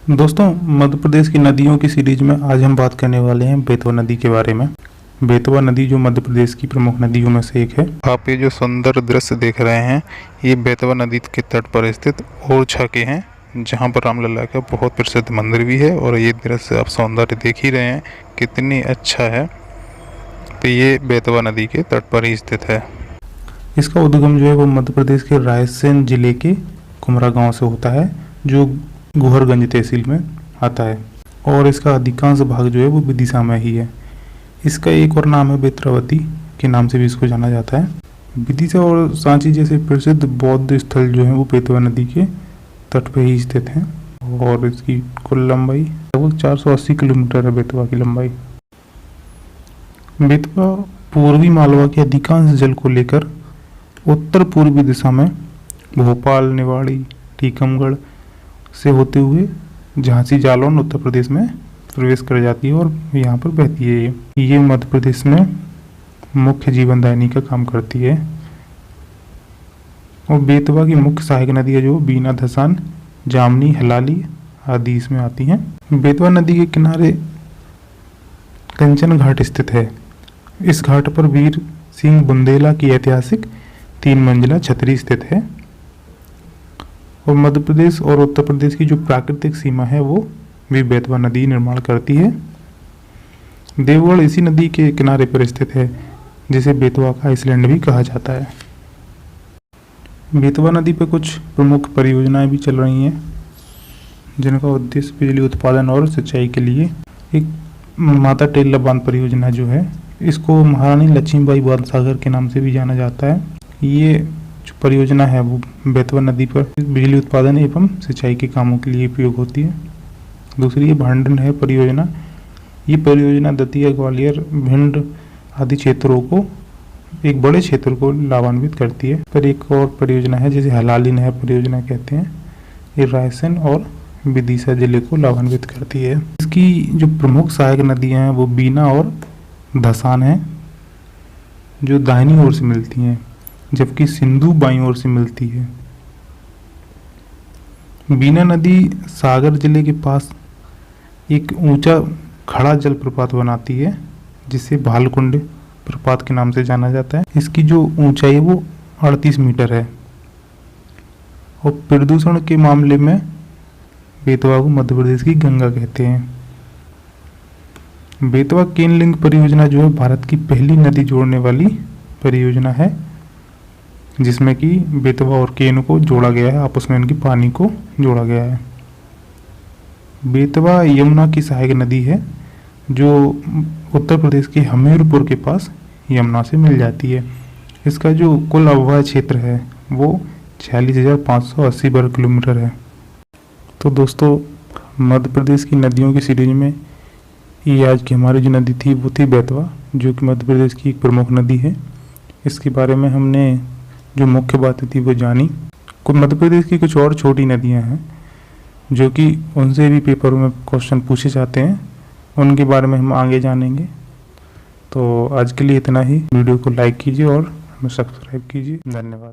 दोस्तों, मध्य प्रदेश की नदियों की सीरीज में आज हम बात करने वाले हैं बेतवा नदी के बारे में। बेतवा नदी जो मध्य प्रदेश की प्रमुख नदियों में से एक है। आप ये जो सुंदर दृश्य देख रहे हैं, ये बेतवा नदी के तट पर स्थित ओरछा के हैं, जहाँ पर रामलला का बहुत प्रसिद्ध मंदिर भी है। और ये दृश्य आप सौंदर्य देख ही रहे हैं कितनी अच्छा है। तो ये बेतवा नदी के तट पर ही स्थित है। इसका उद्गम जो है वो मध्य प्रदेश के रायसेन जिले के कुमरा गाँव से होता है, जो गोहरगंज तहसील में आता है। और इसका अधिकांश भाग जो है वो विदिशा में ही है। इसका एक और नाम है बेत्रावती के नाम से भी इसको जाना जाता है। विदिशा और सांची जैसे प्रसिद्ध बौद्ध स्थल जो है वो बेतवा नदी के तट पे ही स्थित हैं। और इसकी कुल लंबाई लगभग 480 किलोमीटर है। बेतवा की लंबाई। बेतवा पूर्वी मालवा के अधिकांश जल को लेकर उत्तर पूर्वी दिशा में भोपाल, निवाड़ी, टीकमगढ़ से होते हुए झांसी, जालौन उत्तर प्रदेश में प्रवेश कर जाती है और यहाँ पर बहती है। ये मध्य प्रदेश में मुख्य जीवनदायिनी का काम करती है। और बेतवा की मुख्य सहायक नदी है जो बीना, धसान, जामनी, हलाली आदि इसमें आती हैं। बेतवा नदी के किनारे कंचन घाट स्थित है। इस घाट पर वीर सिंह बुंदेला की ऐतिहासिक 3 मंजिला छतरी स्थित है। और मध्य प्रदेश और उत्तर प्रदेश की जो प्राकृतिक सीमा है वो भी बेतवा नदी निर्माण करती है। देवगढ़ इसी नदी के किनारे पर स्थित है, जिसे बेतवा का आइसलैंड भी कहा जाता है। बेतवा नदी पर कुछ प्रमुख परियोजनाएं भी चल रही हैं, जिनका उद्देश्य बिजली उत्पादन और सिंचाई के लिए। एक माता टेल्ला बांध परियोजना जो है, इसको महारानी लक्ष्मीबाई बांध सागर के नाम से भी जाना जाता है। ये जो परियोजना है वो बेतवा नदी पर बिजली उत्पादन एवं सिंचाई के कामों के लिए प्रयोग होती है। दूसरी ये भांडन है परियोजना। ये परियोजना दतिया, ग्वालियर, भिंड आदि क्षेत्रों को, एक बड़े क्षेत्र को लाभान्वित करती है। पर एक और परियोजना है जिसे हलाली नहर परियोजना कहते हैं। ये रायसेन और विदिशा जिले को लाभान्वित करती है। इसकी जो प्रमुख सहायक नदियां हैं वो बीना और धसान हैं, जो दाहिनी ओर से मिलती हैं, जबकि सिंधु बाईं ओर से मिलती है। बीना नदी सागर जिले के पास एक ऊंचा खड़ा जलप्रपात बनाती है, जिसे भालकुंड प्रपात के नाम से जाना जाता है। इसकी जो ऊंचाई है वो 38 मीटर है। और प्रदूषण के मामले में बेतवा को मध्य प्रदेश की गंगा कहते हैं। बेतवा केन लिंक परियोजना जो है भारत की पहली नदी जोड़ने वाली परियोजना है, जिसमें कि बेतवा और केन को जोड़ा गया है, आपस में इनकी पानी को जोड़ा गया है। बेतवा यमुना की सहायक नदी है, जो उत्तर प्रदेश के हमीरपुर के पास यमुना से मिल जाती है। इसका जो कुल अववाह क्षेत्र है वो 46,580 वर्ग किलोमीटर है। तो दोस्तों, मध्य प्रदेश की नदियों की सीरीज में ये आज की हमारी जो नदी थी वो थी बेतवा, जो कि मध्य प्रदेश की एक प्रमुख नदी है। इसके बारे में हमने जो मुख्य बातें थी वो जानी। कुछ मध्य प्रदेश की कुछ और छोटी नदियां हैं जो कि उनसे भी पेपरों में क्वेश्चन पूछे जाते हैं, उनके बारे में हम आगे जानेंगे। तो आज के लिए इतना ही। वीडियो को लाइक कीजिए और हमें सब्सक्राइब कीजिए। धन्यवाद।